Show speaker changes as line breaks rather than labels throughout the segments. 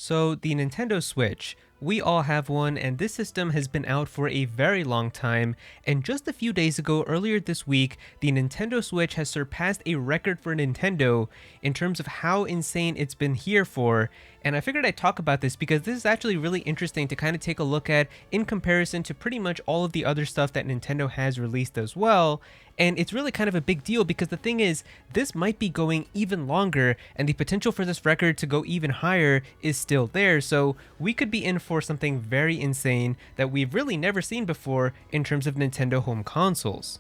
So the Nintendo Switch, we all have one, and this system has been out for a very long time, and just a few days ago, earlier this week, the Nintendo Switch has surpassed a record for Nintendo in terms of how insane it's been here for, and I figured I'd talk about this because this is actually really interesting to kind of take a look at in comparison to pretty much all of the other stuff that Nintendo has released as well. And it's really kind of a big deal because the thing is, this might be going even longer, and the potential for this record to go even higher is still there. So we could be in for something very insane that we've really never seen before in terms of Nintendo home consoles.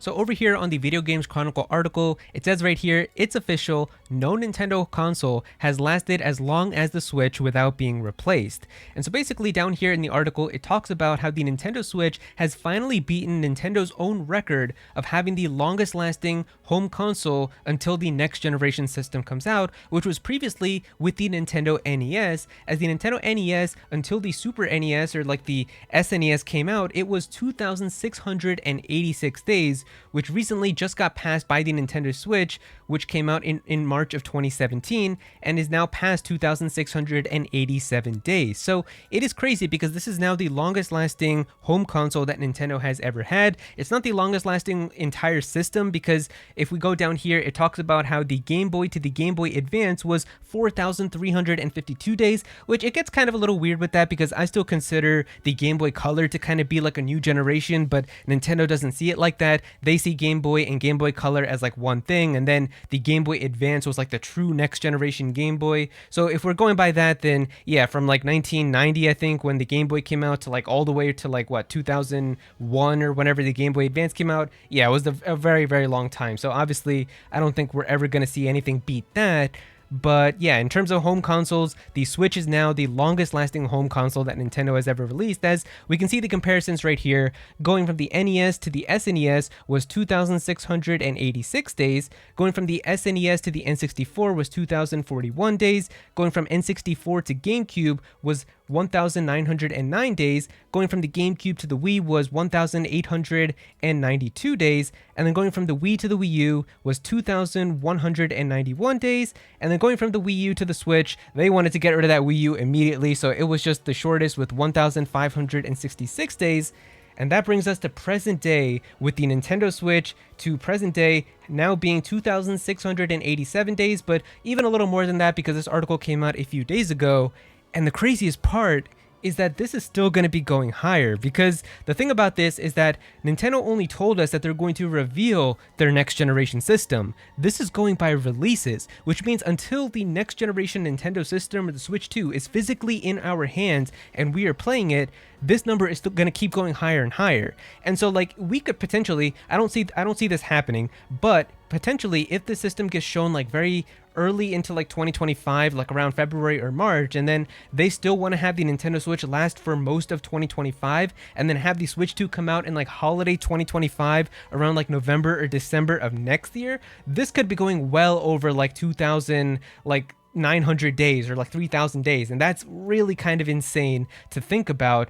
So over here on the Video Games Chronicle article, it says right here, it's official, no Nintendo console has lasted as long as the Switch without being replaced. And so basically down here in the article, it talks about how the Nintendo Switch has finally beaten Nintendo's own record of having the longest lasting home console until the next generation system comes out, which was previously with the Nintendo NES, as the Nintendo NES until the Super NES or like the SNES came out, it was 2,686 days, which recently just got passed by the Nintendo Switch, which came out in March of 2017 and is now past 2,687 days. So it is crazy because this is now the longest lasting home console that Nintendo has ever had. It's not the longest lasting entire system because if we go down here, it talks about how the Game Boy to the Game Boy Advance was 4,352 days, which it gets kind of a little weird with that because I still consider the Game Boy Color to kind of be like a new generation, but Nintendo doesn't see it like that. They see Game Boy and Game Boy Color as like one thing, and then the Game Boy Advance was like the true next generation Game Boy. So if we're going by that, then yeah, from like 1990, I think, when the Game Boy came out to like all the way to like what, 2001 or whenever the Game Boy Advance came out, yeah, it was a very, very long time. So obviously, I don't think we're ever going to see anything beat that. But yeah, in terms of home consoles, the Switch is now the longest lasting home console that Nintendo has ever released, as we can see the comparisons right here. Going from the NES to the SNES was 2,686 days, going from the SNES to the N64 was 2,041 days, going from N64 to GameCube was 1,909 days, going from the GameCube to the Wii was 1,892 days, and then going from the Wii to the Wii U was 2,191 days, and then going from the Wii U to the Switch, they wanted to get rid of that Wii U immediately, so it was just the shortest with 1,566 days. And that brings us to present day with the Nintendo Switch to present day now being 2,687 days, but even a little more than that because this article came out a few days ago. And the craziest part is that this is still going to be going higher, because the thing about this is that Nintendo only told us that they're going to reveal their next generation system. This is going by releases, which means until the next generation Nintendo system or the Switch 2 is physically in our hands and we are playing it, this number is still going to keep going higher and higher. And so like we could potentially, I don't see this happening, but potentially if the system gets shown like very early into like 2025, like around February or March, and then they still want to have the Nintendo Switch last for most of 2025, and then have the Switch 2 come out in like holiday 2025 around like November or December of next year, this could be going well over like 2,000 like 900 days or like 3,000 days, and that's really kind of insane to think about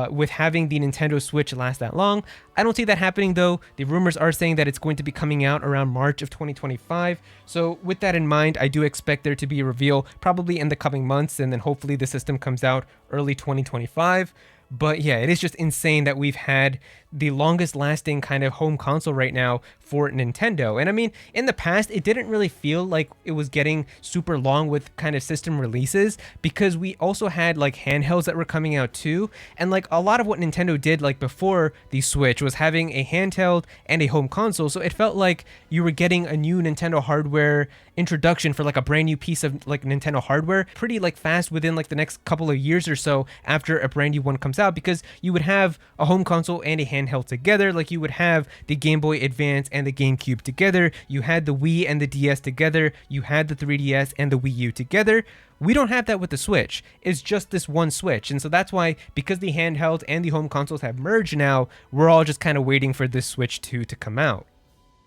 with having the Nintendo Switch last that long. I don't see that happening though. The rumors are saying that it's going to be coming out around March of 2025. So with that in mind, I do expect there to be a reveal probably in the coming months, and then hopefully the system comes out early 2025. But yeah, it is just insane that we've had the longest lasting kind of home console right now for Nintendo. And I mean, in the past, it didn't really feel like it was getting super long with kind of system releases, because we also had like handhelds that were coming out too. And like a lot of what Nintendo did like before the Switch was having a handheld and a home console. So it felt like you were getting a new Nintendo hardware introduction for like a brand new piece of like Nintendo hardware pretty like fast within like the next couple of years or so after a brand new one comes out, because you would have a home console and a handheld together. Like you would have the Game Boy Advance and the GameCube together, you had the Wii and the DS together, you had the 3DS and the Wii U together. We don't have that with the Switch. It's just this one Switch. And so that's why, because the handheld and the home consoles have merged now, we're all just kind of waiting for this Switch 2 to come out.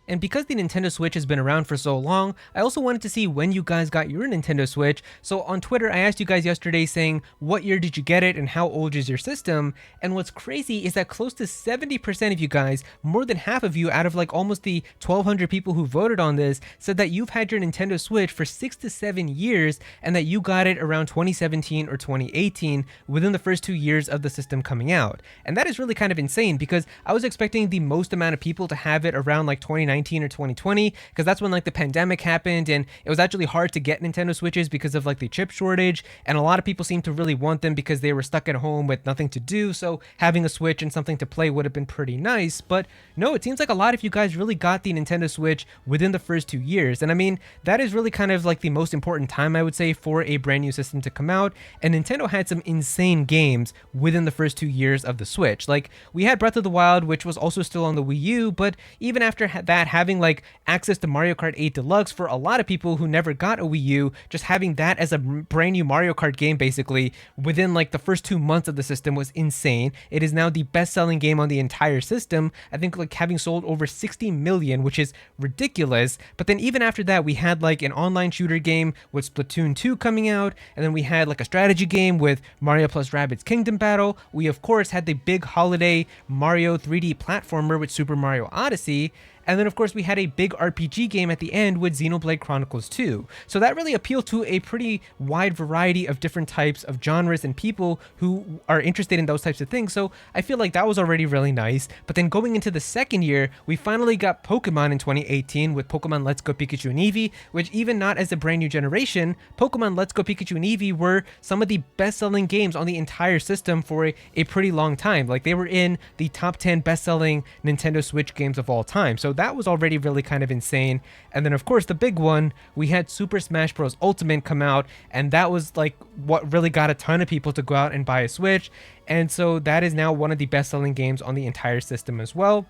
And because the Nintendo Switch has been around for so long, I also wanted to see when you guys got your Nintendo Switch. So on Twitter, I asked you guys yesterday saying, what year did you get it and how old is your system? And what's crazy is that close to 70% of you guys, more than half of you out of like almost the 1,200 people who voted on this, said that you've had your Nintendo Switch for 6 to 7 years and that you got it around 2017 or 2018 within the first 2 years of the system coming out. And that is really kind of insane because I was expecting the most amount of people to have it around like 2019 or 2020, because that's when like the pandemic happened and it was actually hard to get Nintendo Switches because of like the chip shortage, and a lot of people seemed to really want them because they were stuck at home with nothing to do, so having a Switch and something to play would have been pretty nice. But no, it seems like a lot of you guys really got the Nintendo Switch within the first 2 years, and I mean, that is really kind of like the most important time, I would say, for a brand new system to come out. And Nintendo had some insane games within the first 2 years of the Switch. Like, we had Breath of the Wild, which was also still on the Wii U, but even after that, having like access to Mario Kart 8 Deluxe for a lot of people who never got a Wii U, just having that as a brand new Mario Kart game basically within like the first 2 months of the system was insane. It is now the best-selling game on the entire system. I think like having sold over 60 million, which is ridiculous. But then even after that, we had like an online shooter game with Splatoon 2 coming out, and then we had like a strategy game with Mario plus Rabbids Kingdom Battle. We of course had the big holiday Mario 3D platformer with Super Mario Odyssey. And then, of course, we had a big RPG game at the end with Xenoblade Chronicles 2. So that really appealed to a pretty wide variety of different types of genres and people who are interested in those types of things. So I feel like that was already really nice. But then going into the second year, we finally got Pokemon in 2018 with Pokemon Let's Go Pikachu and Eevee, which even not as a brand new generation, Pokemon Let's Go Pikachu and Eevee were some of the best-selling games on the entire system for a pretty long time. Like, they were in the top 10 best-selling Nintendo Switch games of all time. So that was already really kind of insane. And then of course the big one, we had Super Smash Bros. Ultimate come out, and that was like what really got a ton of people to go out and buy a Switch. And so that is now one of the best-selling games on the entire system as well.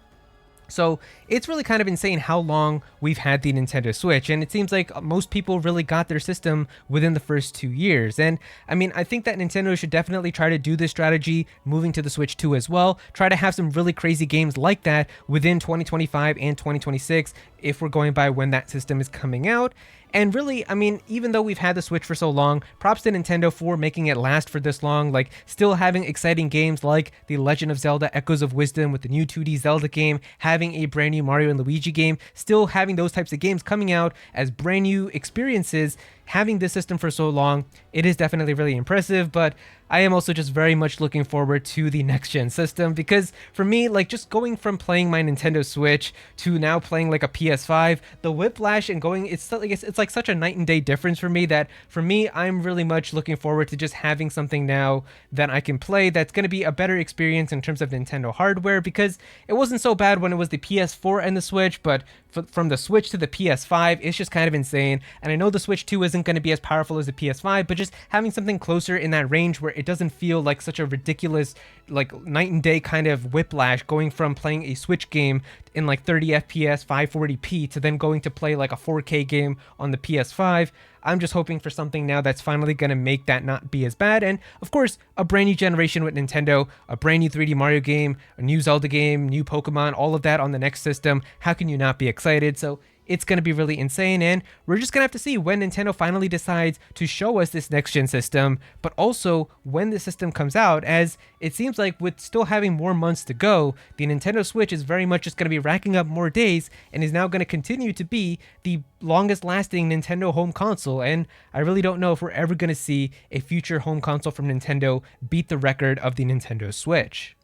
So it's really kind of insane how long we've had the Nintendo Switch, and it seems like most people really got their system within the first 2 years. And I mean, I think that Nintendo should definitely try to do this strategy moving to the Switch 2 as well. Try to have some really crazy games like that within 2025 and 2026 if we're going by when that system is coming out. And really, I mean, even though we've had the Switch for so long, props to Nintendo for making it last for this long, like still having exciting games like The Legend of Zelda Echoes of Wisdom with the new 2D Zelda game, having a brand new Mario and Luigi game, still having those types of games coming out as brand new experiences. Having this system for so long, it is definitely really impressive, but I am also just very much looking forward to the next gen system, because for me, like just going from playing my Nintendo Switch to now playing like a PS5, the whiplash and going, it's like such a night and day difference for me that for me, I'm really much looking forward to just having something now that I can play that's going to be a better experience in terms of Nintendo hardware, because it wasn't so bad when it was the PS4 and the Switch, but from the Switch to the PS5, it's just kind of insane. And I know the Switch 2 isn't going to be as powerful as the PS5, but just having something closer in that range where it doesn't feel like such a ridiculous, like night and day kind of whiplash going from playing a Switch game in like 30 FPS, 540p to then going to play like a 4K game on the PS5. I'm just hoping for something now that's finally going to make that not be as bad. And of course, a brand new generation with Nintendo, a brand new 3D Mario game, a new Zelda game, new Pokemon, all of that on the next system. How can you not be excited? So it's going to be really insane, and we're just going to have to see when Nintendo finally decides to show us this next-gen system, but also when the system comes out, as it seems like with still having more months to go, the Nintendo Switch is very much just going to be racking up more days and is now going to continue to be the longest-lasting Nintendo home console, and I really don't know if we're ever going to see a future home console from Nintendo beat the record of the Nintendo Switch.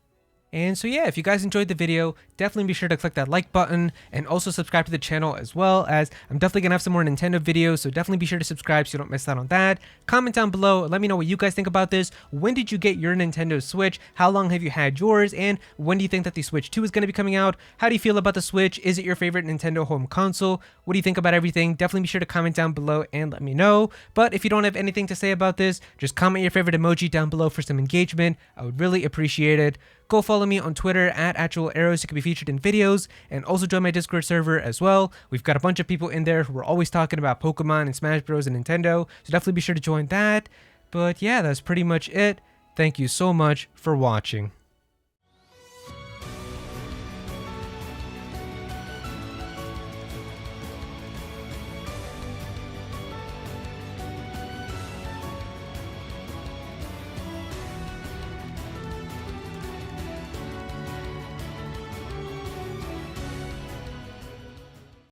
And so yeah, if you guys enjoyed the video, definitely be sure to click that like button and also subscribe to the channel, as well as I'm definitely gonna have some more Nintendo videos, so definitely be sure to subscribe so you don't miss out on that. Comment down below, let me know what you guys think about this. When did you get your Nintendo Switch? How long have you had yours? And when do you think that the Switch 2 is gonna be coming out? How do you feel about the Switch? Is it your favorite Nintendo home console? What do you think about everything? Definitely be sure to comment down below and let me know. But if you don't have anything to say about this, just comment your favorite emoji down below for some engagement. I would really appreciate it. Go follow me on Twitter at actual Aero so you can be featured in videos, and also join my Discord server as well. We've got a bunch of people in there who are always talking about Pokemon and Smash Bros and Nintendo, so definitely be sure to join that. But yeah, that's pretty much it. Thank you so much for watching.